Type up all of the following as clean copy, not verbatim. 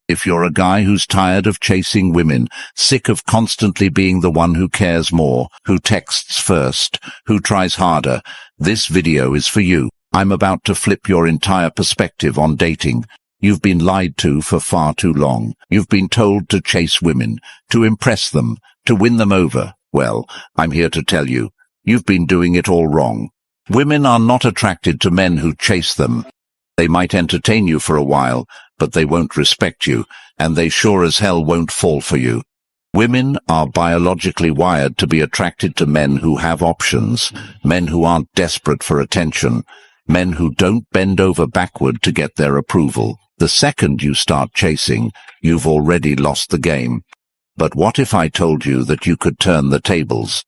If you're a guy who's tired of chasing women, sick of constantly being the one who cares more, who texts first, who tries harder, this video is for you. I'm about to flip your entire perspective on dating. You've been lied to for far too long. You've been told to chase women, to impress them, to win them over. Well, I'm here to tell you, you've been doing it all wrong. Women are not attracted to men who chase them. They might entertain you for a while, but they won't respect you, and they sure as hell won't fall for you. Women are biologically wired to be attracted to men who have options, men who aren't desperate for attention, men who don't bend over backward to get their approval. The second you start chasing, you've already lost the game. But what if I told you that you could turn the tables?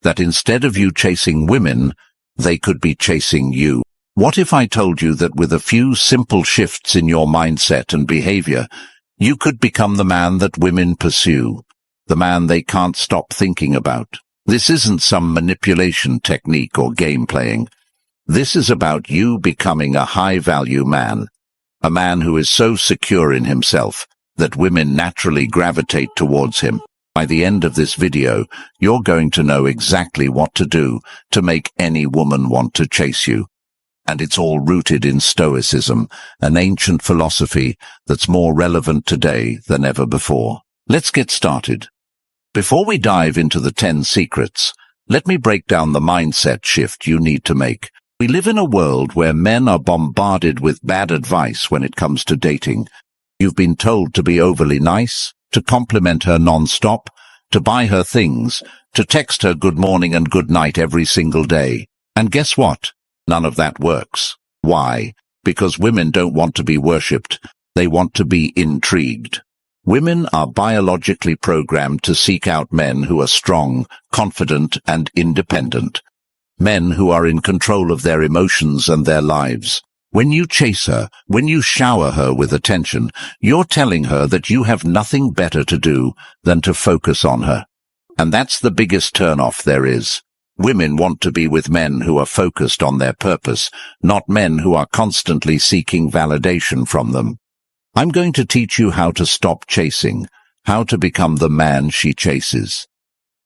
That instead of you chasing women, they could be chasing you? What if I told you that with a few simple shifts in your mindset and behavior, you could become the man that women pursue, the man they can't stop thinking about? This isn't some manipulation technique or game playing. This is about you becoming a high-value man, a man who is so secure in himself that women naturally gravitate towards him. By the end of this video, you're going to know exactly what to do to make any woman want to chase you. And it's all rooted in Stoicism, an ancient philosophy that's more relevant today than ever before. Let's get started. Before we dive into the 10 secrets, let me break down the mindset shift you need to make. We live in a world where men are bombarded with bad advice when it comes to dating. You've been told to be overly nice, to compliment her non-stop, to buy her things, to text her good morning and good night every single day. And guess what? None of that works. Why? Because women don't want to be worshipped. They want to be intrigued. Women are biologically programmed to seek out men who are strong, confident, and independent. Men who are in control of their emotions and their lives. When you chase her, when you shower her with attention, you're telling her that you have nothing better to do than to focus on her. And that's the biggest turn-off there is. Women want to be with men who are focused on their purpose, not men who are constantly seeking validation from them. I'm going to teach you how to stop chasing, how to become the man she chases.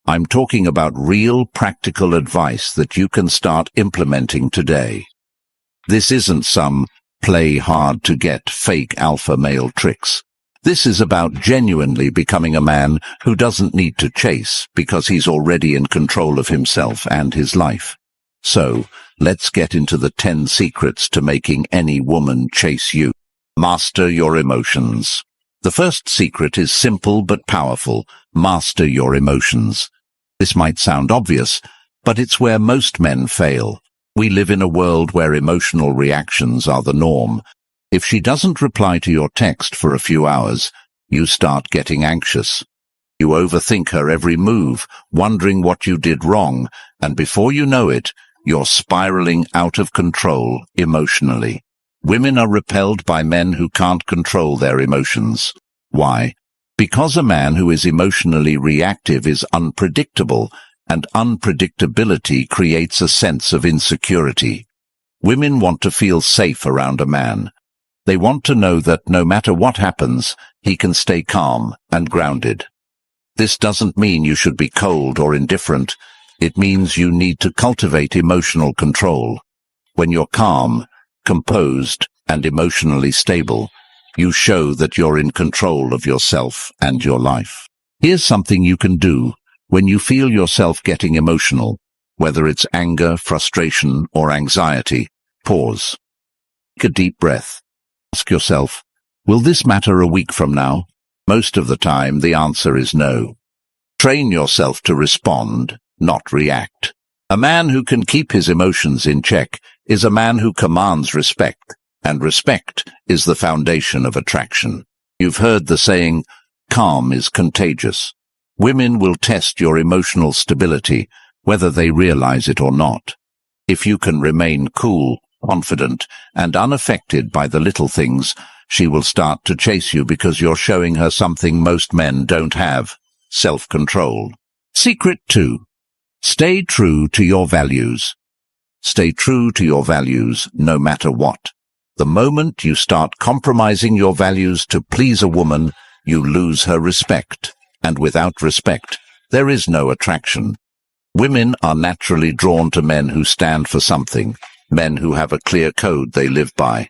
I'm talking about real practical advice that you can start implementing today. This isn't some play hard to get fake alpha male tricks. This is about genuinely becoming a man who doesn't need to chase because he's already in control of himself and his life. So, let's get into the 10 secrets to making any woman chase you. Master your emotions. The first secret is simple but powerful. Master your emotions. This might sound obvious, but it's where most men fail. We live in a world where emotional reactions are the norm. If she doesn't reply to your text for a few hours, you start getting anxious. You overthink her every move, wondering what you did wrong, and before you know it, you're spiraling out of control emotionally. Women are repelled by men who can't control their emotions. Why? Because a man who is emotionally reactive is unpredictable, and unpredictability creates a sense of insecurity. Women want to feel safe around a man. They want to know that no matter what happens, he can stay calm and grounded. This doesn't mean you should be cold or indifferent. It means you need to cultivate emotional control. When you're calm, composed, and emotionally stable, you show that you're in control of yourself and your life. Here's something you can do when you feel yourself getting emotional, whether it's anger, frustration, or anxiety. Pause. Take a deep breath. Ask yourself, will this matter a week from now? Most of the time, the answer is no. Train yourself to respond, not react. A man who can keep his emotions in check is a man who commands respect, and respect is the foundation of attraction. You've heard the saying, calm is contagious. Women will test your emotional stability, whether they realize it or not. If you can remain cool, confident, and unaffected by the little things, she will start to chase you because you're showing her something most men don't have: self-control. Secret 2. Stay true to your values. Stay true to your values no matter what. The moment you start compromising your values to please a woman, you lose her respect. And without respect, there is no attraction. Women are naturally drawn to men who stand for something, men who have a clear code they live by.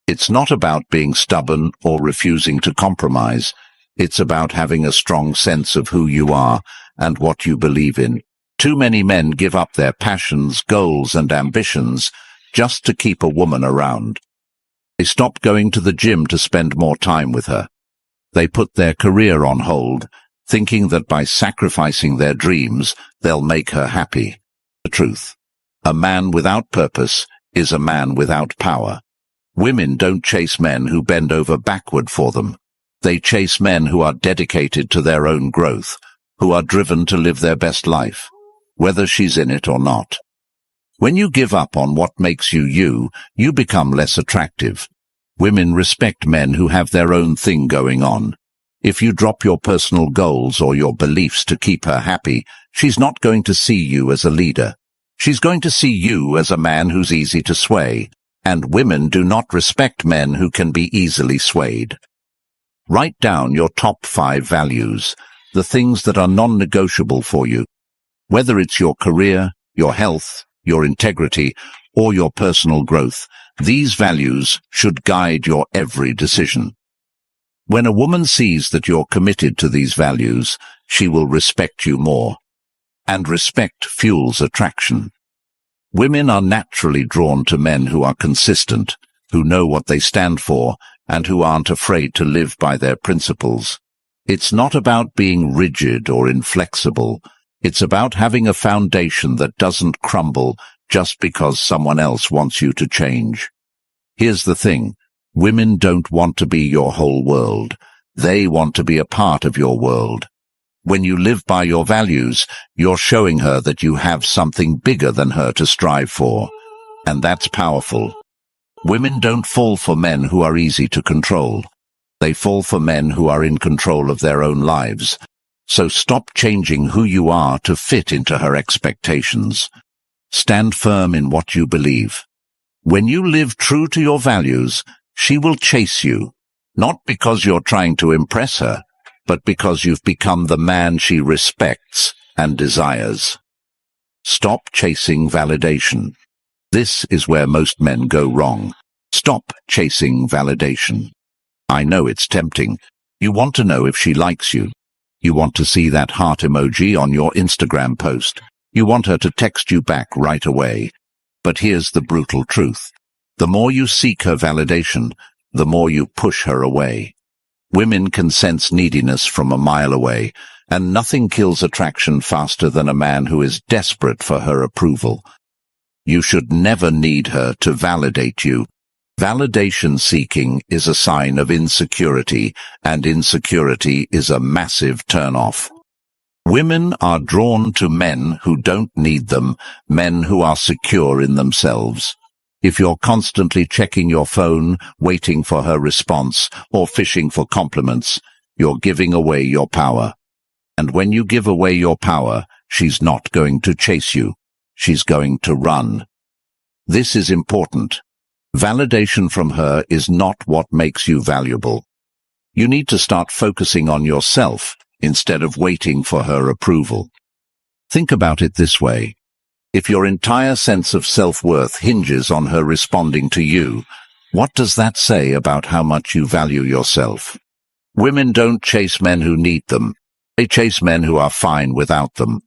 It's not about being stubborn or refusing to compromise. It's about having a strong sense of who you are and what you believe in. Too many men give up their passions, goals, and ambitions just to keep a woman around. They stop going to the gym to spend more time with her. They put their career on hold, thinking that by sacrificing their dreams, they'll make her happy. The truth: a man without purpose is a man without power. Women don't chase men who bend over backward for them. They chase men who are dedicated to their own growth, who are driven to live their best life, whether she's in it or not. When you give up on what makes you you, you become less attractive. Women respect men who have their own thing going on. If you drop your personal goals or your beliefs to keep her happy, she's not going to see you as a leader. She's going to see you as a man who's easy to sway, and women do not respect men who can be easily swayed. Write down your top 5 values, the things that are non-negotiable for you. Whether it's your career, your health, your integrity, or your personal growth, these values should guide your every decision. When a woman sees that you're committed to these values, she will respect you more. And respect fuels attraction. Women are naturally drawn to men who are consistent, who know what they stand for, and who aren't afraid to live by their principles. It's not about being rigid or inflexible. It's about having a foundation that doesn't crumble just because someone else wants you to change. Here's the thing: women don't want to be your whole world. They want to be a part of your world. When you live by your values, you're showing her that you have something bigger than her to strive for. And that's powerful. Women don't fall for men who are easy to control. They fall for men who are in control of their own lives. So stop changing who you are to fit into her expectations. Stand firm in what you believe. When you live true to your values, she will chase you, not because you're trying to impress her, but because you've become the man she respects and desires. Stop chasing validation. This is where most men go wrong. Stop chasing validation. I know it's tempting. You want to know if she likes you. You want to see that heart emoji on your Instagram post. You want her to text you back right away. But here's the brutal truth. The more you seek her validation, the more you push her away. Women can sense neediness from a mile away, and nothing kills attraction faster than a man who is desperate for her approval. You should never need her to validate you. Validation seeking is a sign of insecurity, and insecurity is a massive turn-off. Women are drawn to men who don't need them, men who are secure in themselves. If you're constantly checking your phone, waiting for her response, or fishing for compliments, you're giving away your power. And when you give away your power, she's not going to chase you. She's going to run. This is important. Validation from her is not what makes you valuable. You need to start focusing on yourself instead of waiting for her approval. Think about it this way. If your entire sense of self-worth hinges on her responding to you, what does that say about how much you value yourself? Women don't chase men who need them. They chase men who are fine without them.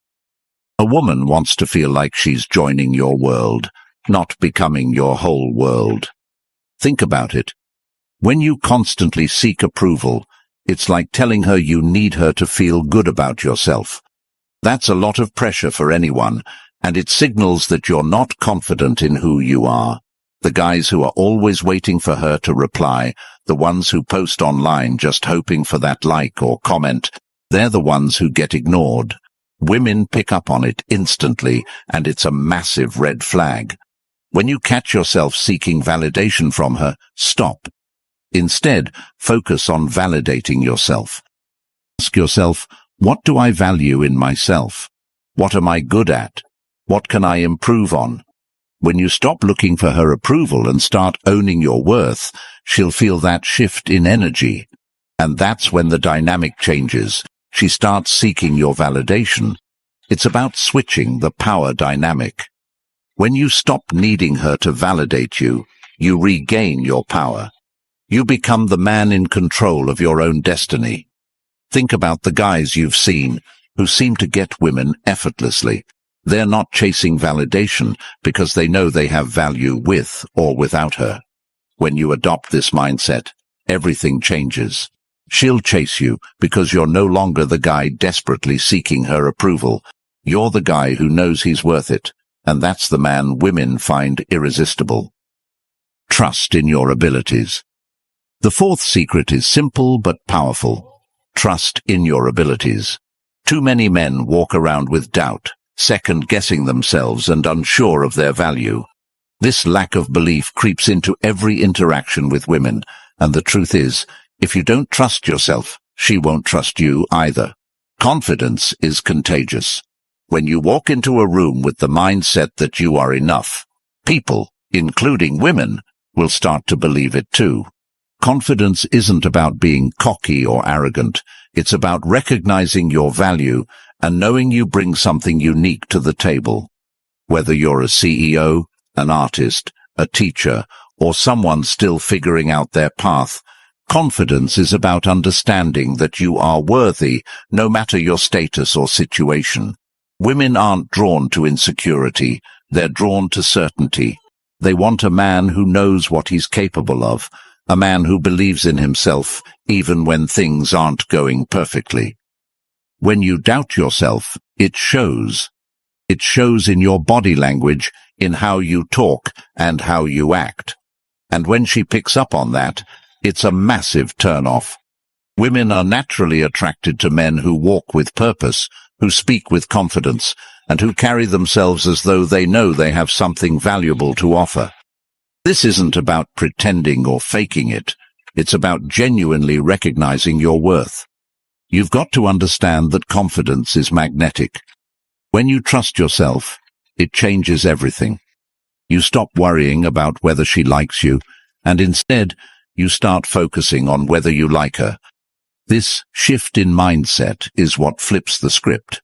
A woman wants to feel like she's joining your world, not becoming your whole world. Think about it. When you constantly seek approval, it's like telling her you need her to feel good about yourself. That's a lot of pressure for anyone, and it signals that you're not confident in who you are. The guys who are always waiting for her to reply, the ones who post online just hoping for that like or comment, they're the ones who get ignored. Women pick up on it instantly, and it's a massive red flag. When you catch yourself seeking validation from her, stop. Instead, focus on validating yourself. Ask yourself, what do I value in myself? What am I good at? What can I improve on? When you stop looking for her approval and start owning your worth, she'll feel that shift in energy. And that's when the dynamic changes. She starts seeking your validation. It's about switching the power dynamic. When you stop needing her to validate you, you regain your power. You become the man in control of your own destiny. Think about the guys you've seen who seem to get women effortlessly. They're not chasing validation because they know they have value with or without her. When you adopt this mindset, everything changes. She'll chase you because you're no longer the guy desperately seeking her approval. You're the guy who knows he's worth it, and that's the man women find irresistible. Trust in your abilities. The fourth secret is simple but powerful. Trust in your abilities. Too many men walk around with doubt, second-guessing themselves and unsure of their value. This lack of belief creeps into every interaction with women, and the truth is, if you don't trust yourself, she won't trust you either. Confidence is contagious. When you walk into a room with the mindset that you are enough, people, including women, will start to believe it too. Confidence isn't about being cocky or arrogant. It's about recognizing your value and knowing you bring something unique to the table. Whether you're a CEO, an artist, a teacher, or someone still figuring out their path, confidence is about understanding that you are worthy, no matter your status or situation. Women aren't drawn to insecurity, they're drawn to certainty. They want a man who knows what he's capable of, a man who believes in himself even when things aren't going perfectly. When you doubt yourself, it shows. It shows in your body language, in how you talk and how you act. And when she picks up on that, it's a massive turn-off. Women are naturally attracted to men who walk with purpose, who speak with confidence, and who carry themselves as though they know they have something valuable to offer. This isn't about pretending or faking it. It's about genuinely recognizing your worth. You've got to understand that confidence is magnetic. When you trust yourself, it changes everything. You stop worrying about whether she likes you, and instead, you start focusing on whether you like her. This shift in mindset is what flips the script.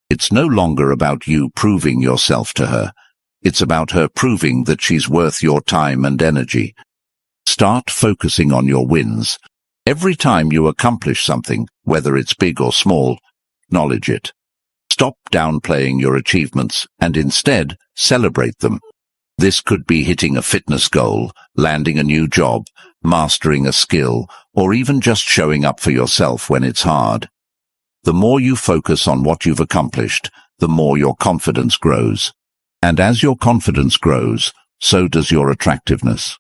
It's no longer about you proving yourself to her. It's about her proving that she's worth your time and energy. Start focusing on your wins. Every time you accomplish something, whether it's big or small, acknowledge it. Stop downplaying your achievements and instead celebrate them. This could be hitting a fitness goal, landing a new job, mastering a skill, or even just showing up for yourself when it's hard. The more you focus on what you've accomplished, the more your confidence grows. And as your confidence grows, so does your attractiveness.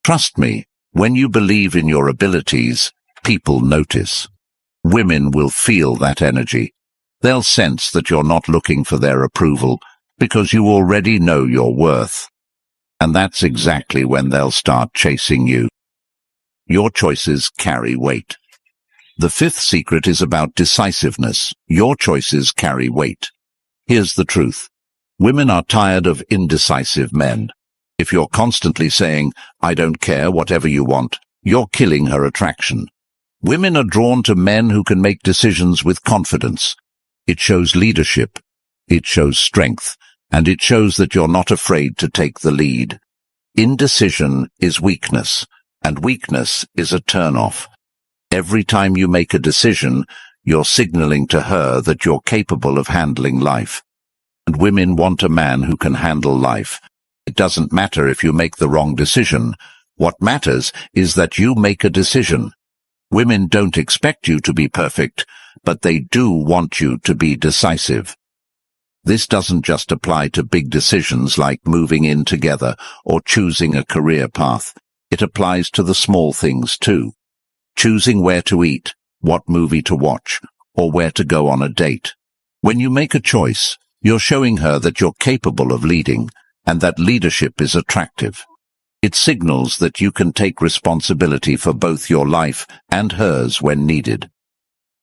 Trust me, when you believe in your abilities, people notice. Women will feel that energy. They'll sense that you're not looking for their approval, because you already know your worth. And that's exactly when they'll start chasing you. Your choices carry weight. The fifth secret is about decisiveness. Your choices carry weight. Here's the truth. Women are tired of indecisive men. If you're constantly saying, "I don't care, whatever you want," you're killing her attraction. Women are drawn to men who can make decisions with confidence. It shows leadership. It shows strength. And it shows that you're not afraid to take the lead. Indecision is weakness, and weakness is a turn-off. Every time you make a decision, you're signaling to her that you're capable of handling life. And women want a man who can handle life. It doesn't matter if you make the wrong decision. What matters is that you make a decision. Women don't expect you to be perfect, but they do want you to be decisive. This doesn't just apply to big decisions like moving in together or choosing a career path. It applies to the small things too. Choosing where to eat, what movie to watch, or where to go on a date. When you make a choice, you're showing her that you're capable of leading and that leadership is attractive. It signals that you can take responsibility for both your life and hers when needed.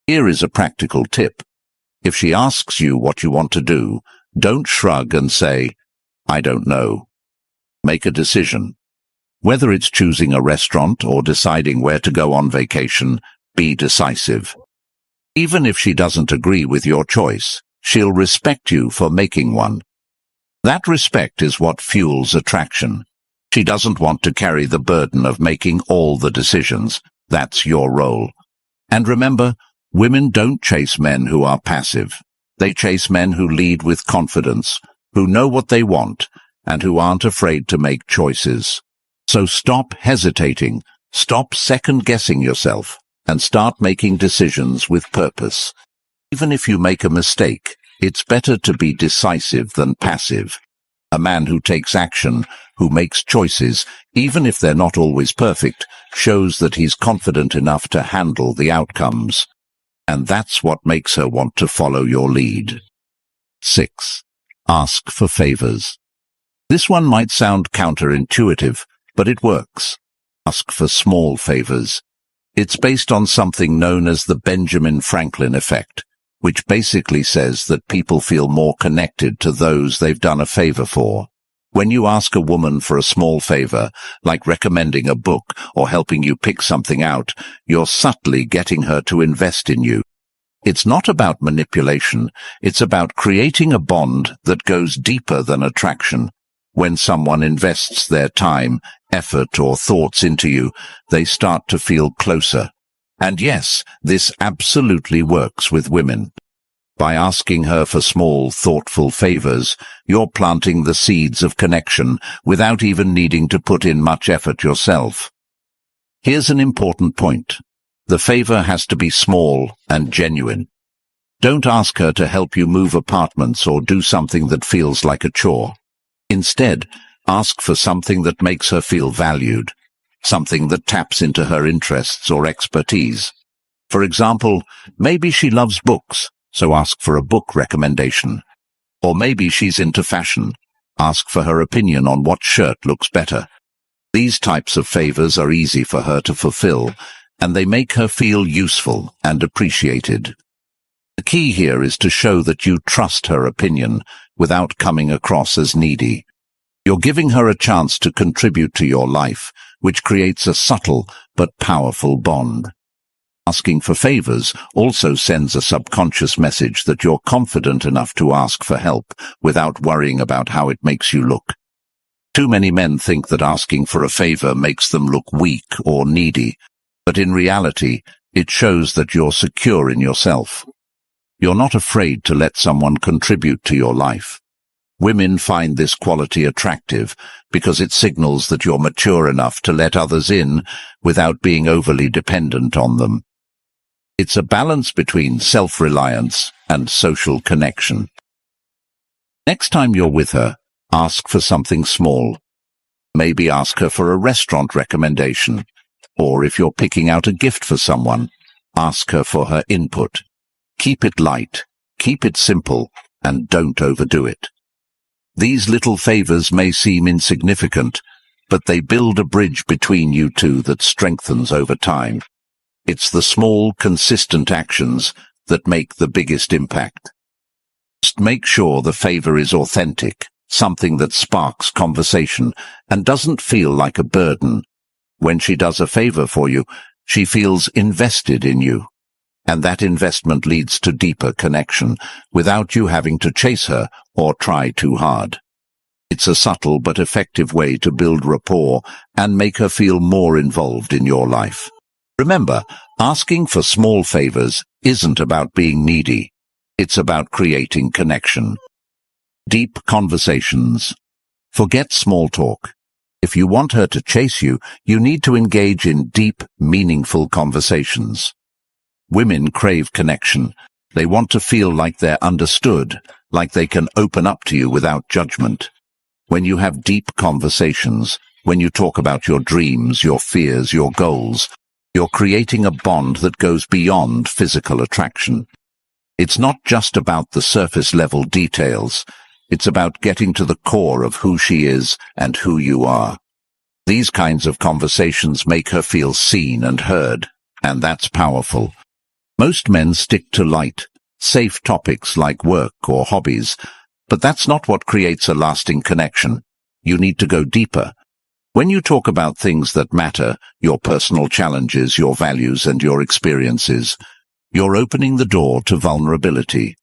Here is a practical tip. If she asks you what you want to do, don't shrug and say, I don't know. Make a decision. Whether it's choosing a restaurant or deciding where to go on vacation, be decisive. Even if she doesn't agree with your choice, she'll respect you for making one. That respect is what fuels attraction. She doesn't want to carry the burden of making all the decisions. That's your role. And remember, women don't chase men who are passive. They chase men who lead with confidence, who know what they want, and who aren't afraid to make choices. So stop hesitating, stop second-guessing yourself, and start making decisions with purpose. Even if you make a mistake, it's better to be decisive than passive. A man who takes action, who makes choices, even if they're not always perfect, shows that he's confident enough to handle the outcomes. And that's what makes her want to follow your lead. 6. Ask for favors. This one might sound counterintuitive, but it works. Ask for small favors. It's based on something known as the Benjamin Franklin effect, which basically says that people feel more connected to those they've done a favor for. When you ask a woman for a small favor, like recommending a book or helping you pick something out, you're subtly getting her to invest in you. It's not about manipulation, it's about creating a bond that goes deeper than attraction. When someone invests their time, effort, or thoughts into you, they start to feel closer. And yes, this absolutely works with women. By asking her for small, thoughtful favors, you're planting the seeds of connection without even needing to put in much effort yourself. Here's an important point. The favor has to be small and genuine. Don't ask her to help you move apartments or do something that feels like a chore. Instead, ask for something that makes her feel valued, something that taps into her interests or expertise. For example, maybe she loves books, so ask for a book recommendation. Or maybe she's into fashion. Ask for her opinion on what shirt looks better. These types of favors are easy for her to fulfill, and they make her feel useful and appreciated. The key here is to show that you trust her opinion without coming across as needy. You're giving her a chance to contribute to your life, which creates a subtle but powerful bond. Asking for favors also sends a subconscious message that you're confident enough to ask for help without worrying about how it makes you look. Too many men think that asking for a favor makes them look weak or needy, but in reality, it shows that you're secure in yourself. You're not afraid to let someone contribute to your life. Women find this quality attractive because it signals that you're mature enough to let others in without being overly dependent on them. It's a balance between self-reliance and social connection. Next time you're with her, ask for something small. Maybe ask her for a restaurant recommendation, or if you're picking out a gift for someone, ask her for her input. Keep it light, keep it simple, and don't overdo it. These little favors may seem insignificant, but they build a bridge between you two that strengthens over time. It's the small, consistent actions that make the biggest impact. Just make sure the favor is authentic, something that sparks conversation and doesn't feel like a burden. When she does a favor for you, she feels invested in you. And that investment leads to deeper connection, without you having to chase her or try too hard. It's a subtle but effective way to build rapport and make her feel more involved in your life. Remember, asking for small favors isn't about being needy. It's about creating connection. Deep conversations. Forget small talk. If you want her to chase you, you need to engage in deep, meaningful conversations. Women crave connection. They want to feel like they're understood, like they can open up to you without judgment. When you have deep conversations, when you talk about your dreams, your fears, your goals, you're creating a bond that goes beyond physical attraction. It's not just about the surface-level details. It's about getting to the core of who she is and who you are. These kinds of conversations make her feel seen and heard, and that's powerful. Most men stick to light, safe topics like work or hobbies, But that's not what creates a lasting connection. You need to go deeper. When you talk about things that matter, your personal challenges, your values, and your experiences, you're opening the door to vulnerability.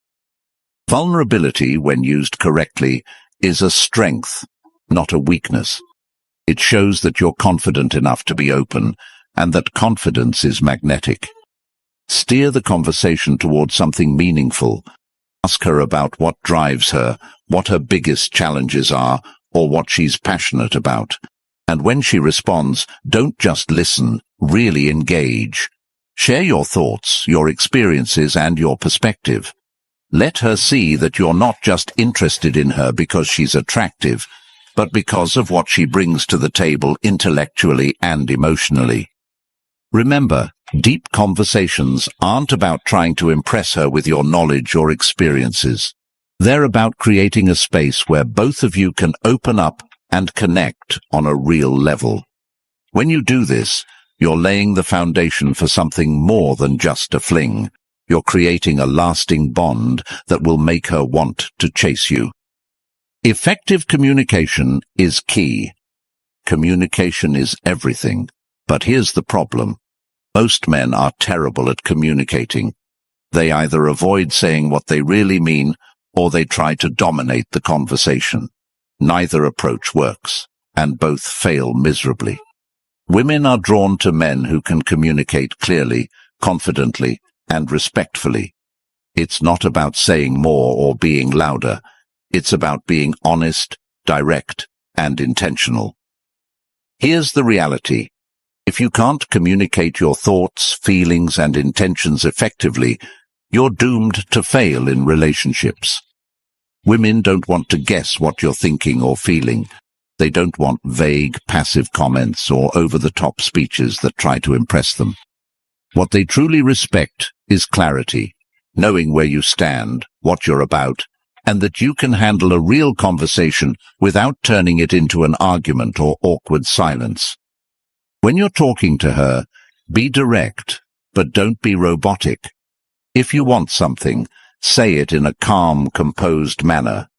Vulnerability, when used correctly, is a strength, not a weakness. It shows that you're confident enough to be open, and that confidence is magnetic. Steer the conversation towards something meaningful. Ask her about what drives her, what her biggest challenges are, or what she's passionate about. And when she responds, don't just listen, really engage. Share your thoughts, your experiences, and your perspective. Let her see that you're not just interested in her because she's attractive, but because of what she brings to the table intellectually and emotionally. Remember, deep conversations aren't about trying to impress her with your knowledge or experiences. They're about creating a space where both of you can open up and connect on a real level. When you do this, you're laying the foundation for something more than just a fling. You're creating a lasting bond that will make her want to chase you. Effective communication is key. Communication is everything. But here's the problem. Most men are terrible at communicating. They either avoid saying what they really mean, or they try to dominate the conversation. Neither approach works, and both fail miserably. Women are drawn to men who can communicate clearly, confidently, and respectfully. It's not about saying more or being louder. It's about being honest, direct, and intentional. Here's the reality. If you can't communicate your thoughts, feelings, and intentions effectively, you're doomed to fail in relationships. Women don't want to guess what you're thinking or feeling. They don't want vague, passive comments or over-the-top speeches that try to impress them. What they truly respect is clarity, knowing where you stand, what you're about, and that you can handle a real conversation without turning it into an argument or awkward silence. When you're talking to her, be direct, but don't be robotic. If you want something, say it in a calm, composed manner.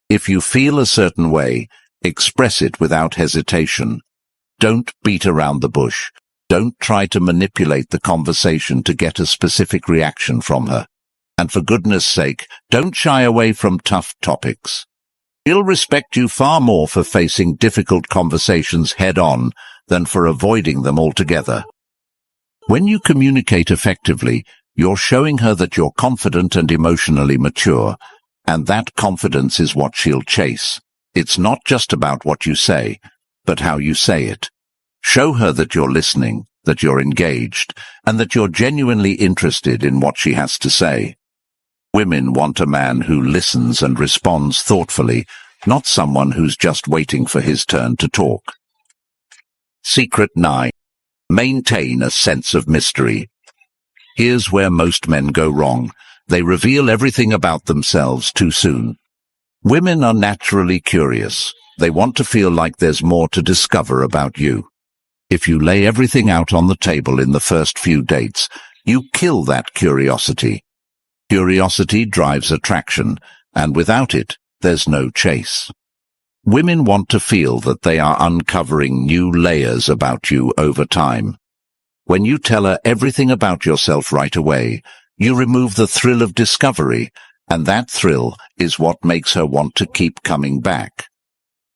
If you feel a certain way, express it without hesitation. Don't beat around the bush. Don't try to manipulate the conversation to get a specific reaction from her. And for goodness sake, don't shy away from tough topics. She'll respect you far more for facing difficult conversations head-on than for avoiding them altogether. When you communicate effectively, you're showing her that you're confident and emotionally mature, and that confidence is what she'll chase. It's not just about what you say, but how you say it. Show her that you're listening, that you're engaged, and that you're genuinely interested in what she has to say. Women want a man who listens and responds thoughtfully, not someone who's just waiting for his turn to talk. Secret 9. Maintain a sense of mystery. Here's where most men go wrong. They reveal everything about themselves too soon. Women are naturally curious. They want to feel like there's more to discover about you. If you lay everything out on the table in the first few dates, you kill that curiosity. Curiosity drives attraction, and without it, there's no chase. Women want to feel that they are uncovering new layers about you over time. When you tell her everything about yourself right away, you remove the thrill of discovery, and that thrill is what makes her want to keep coming back.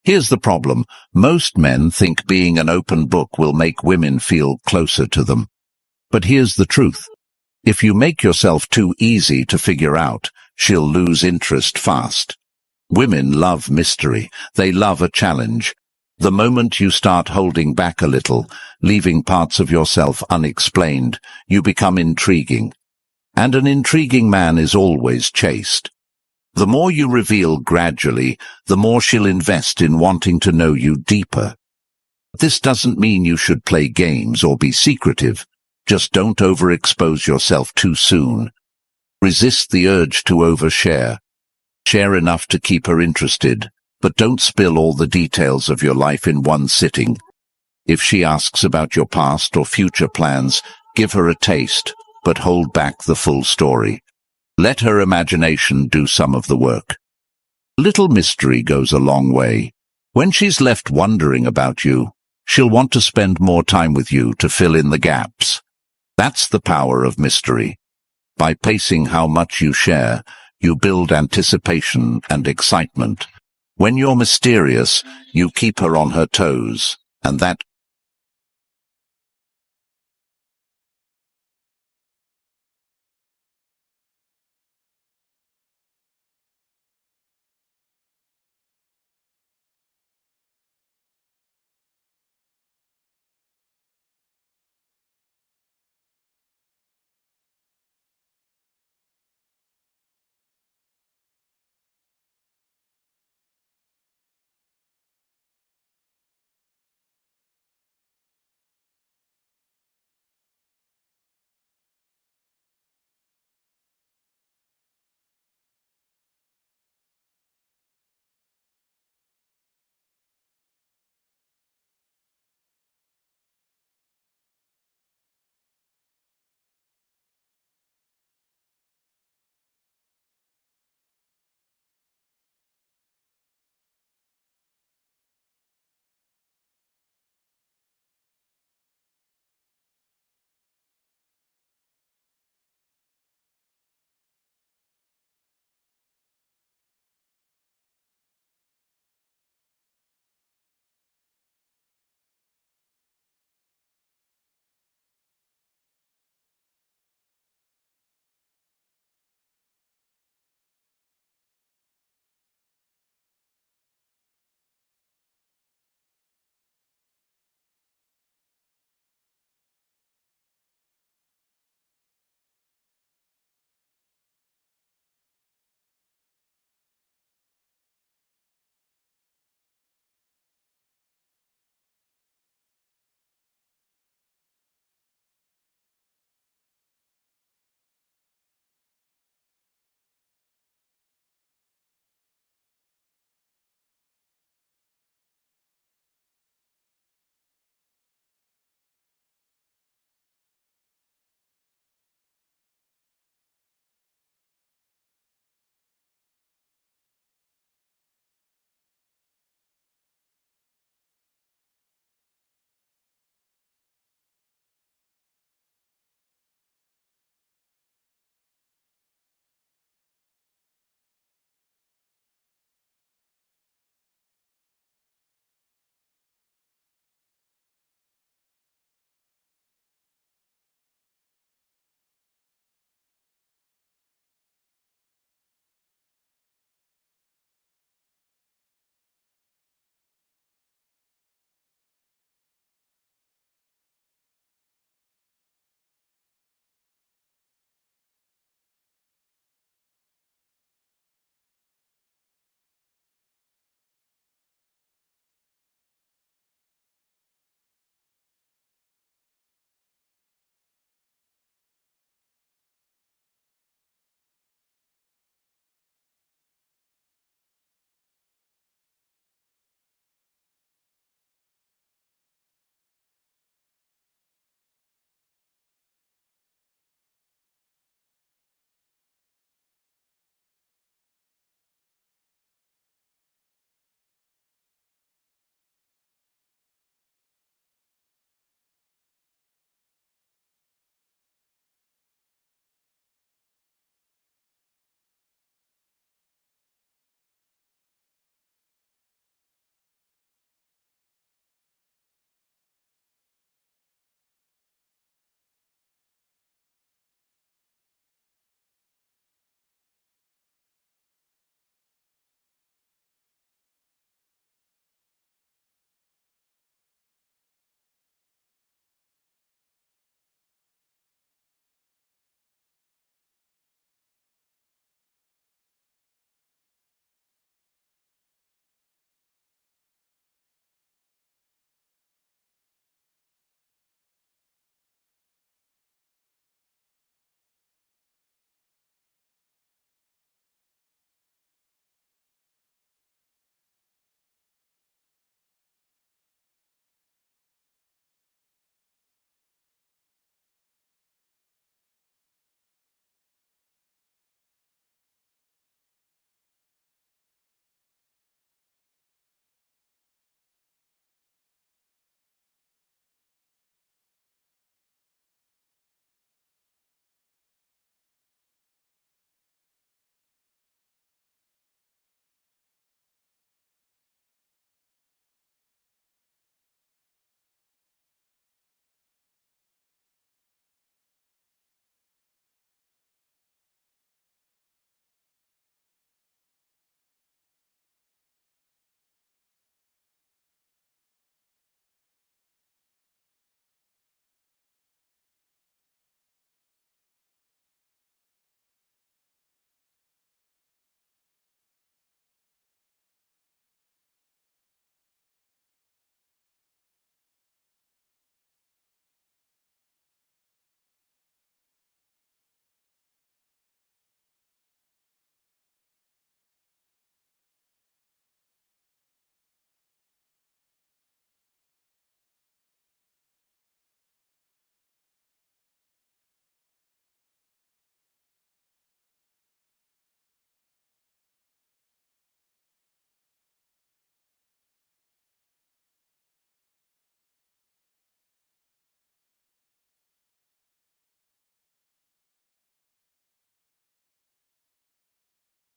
Here's the problem. Most men think being an open book will make women feel closer to them. But here's the truth. If you make yourself too easy to figure out, she'll lose interest fast. Women love mystery. They love a challenge. The moment you start holding back a little, leaving parts of yourself unexplained, you become intriguing. And an intriguing man is always chased. The more you reveal gradually, the more she'll invest in wanting to know you deeper. This doesn't mean you should play games or be secretive. Just don't overexpose yourself too soon. Resist the urge to overshare. Share enough to keep her interested, but don't spill all the details of your life in one sitting. If she asks about your past or future plans, give her a taste, but hold back the full story. Let her imagination do some of the work. Little mystery goes a long way. When she's left wondering about you, she'll want to spend more time with you to fill in the gaps. That's the power of mystery. By pacing how much you share, you build anticipation and excitement. When you're mysterious, you keep her on her toes, and that